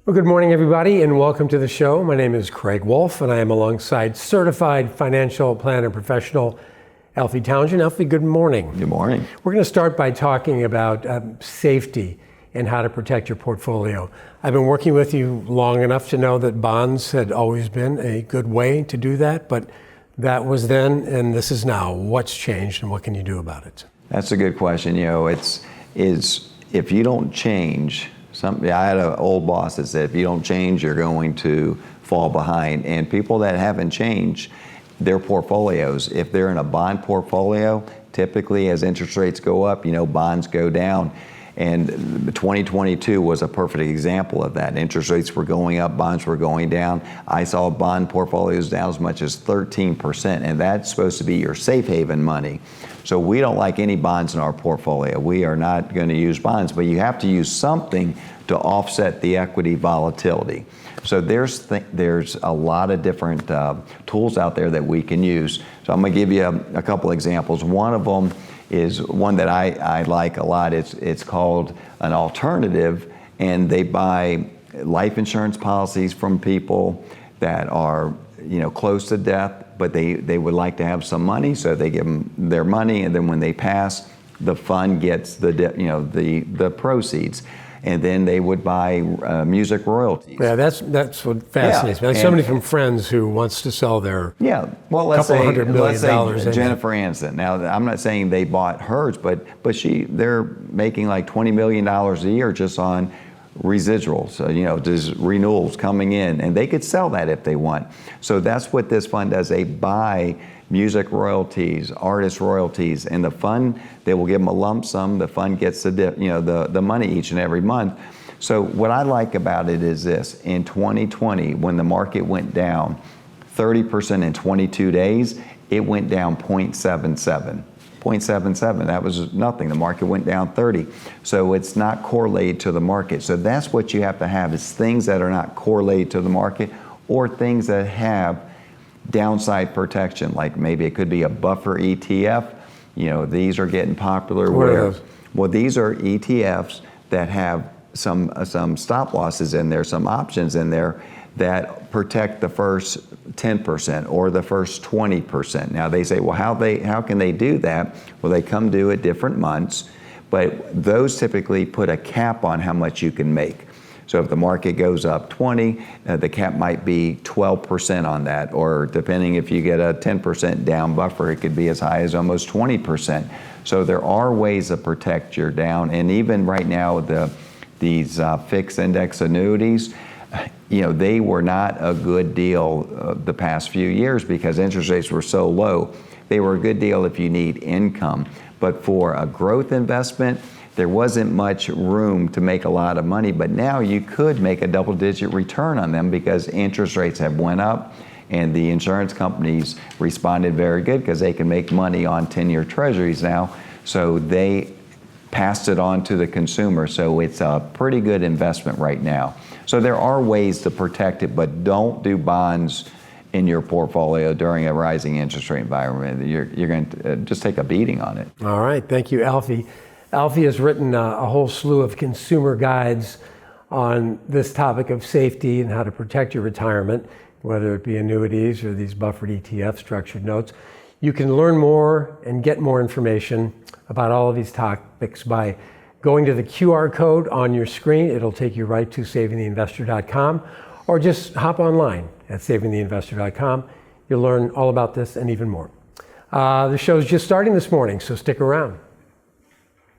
Well, good morning, everybody, and welcome to the show. My name is Craig Wolf, and I am alongside certified financial planner professional Alfie Townsend. Alfie, good morning. Good morning. We're going to start by talking about safety and how to protect your portfolio. I've been working with you long enough to know that bonds had always been a good way to do that, but that was then and this is now. What's changed and what can you do about it? That's a good question. It's if you don't change, I had an old boss that said, if you don't change, you're going to fall behind. And people that haven't changed their portfolios, if they're in a bond portfolio, typically as interest rates go up, bonds go down. And 2022 was a perfect example of that. Interest rates were going up, bonds were going down. I saw bond portfolios down as much as 13%, and that's supposed to be your safe haven money. So we don't like any bonds in our portfolio. We are not going to use bonds, but you have to use something to offset the equity volatility. So there's a lot of different tools out there that we can use. So I'm going to give you a couple examples. One of them is one that I like a lot. It's called an alternative, and they buy life insurance policies from people that are close to death, but they would like to have some money, so they give them their money, and then when they pass, the fund gets the proceeds. And then they would buy music royalties. Yeah, that's what fascinates me. Like somebody from Friends who wants to sell their let's say $200 million. Jennifer Aniston. Now, I'm not saying they bought hers, but they're making like $20 million a year just on residuals, just renewals coming in, and they could sell that if they want. So that's what this fund does. They buy music royalties, artist royalties, and the fund, they will give them a lump sum. The fund gets the money each and every month. So what I like about it is this: in 2020, when the market went down 30% in 22 days, it went down 0.77. 0.77, that was nothing. The market went down 30. So it's not correlated to the market. So that's what you have to have, is things that are not correlated to the market, or things that have downside protection, like maybe it could be a buffer ETF. These are getting popular. What are those? Well, these are ETFs that have some stop losses in there, some options in there that protect the first 10% or the first 20%. Now they say, well, how can they do that? Well, they come due at different months, but those typically put a cap on how much you can make. So if the market goes up 20, the cap might be 12% on that, or depending if you get a 10% down buffer, it could be as high as almost 20%. So there are ways to protect your down, and even right now, these fixed index annuities, they were not a good deal the past few years because interest rates were so low. They were a good deal if you need income, but for a growth investment, there wasn't much room to make a lot of money, but now you could make a double-digit return on them because interest rates have went up, and the insurance companies responded very good because they can make money on 10-year treasuries now, so they passed it on to the consumer. So it's a pretty good investment right now. So there are ways to protect it, but don't do bonds in your portfolio during a rising interest rate environment. You're going to just take a beating on it. All right, thank you, Alfie. Alfie has written a whole slew of consumer guides on this topic of safety and how to protect your retirement, whether it be annuities or these buffered ETF structured notes. You can learn more and get more information about all of these topics by going to the QR code on your screen. It'll take you right to savingtheinvestor.com, or just hop online at savingtheinvestor.com. You'll learn all about this and even more. The show's just starting this morning, so stick around.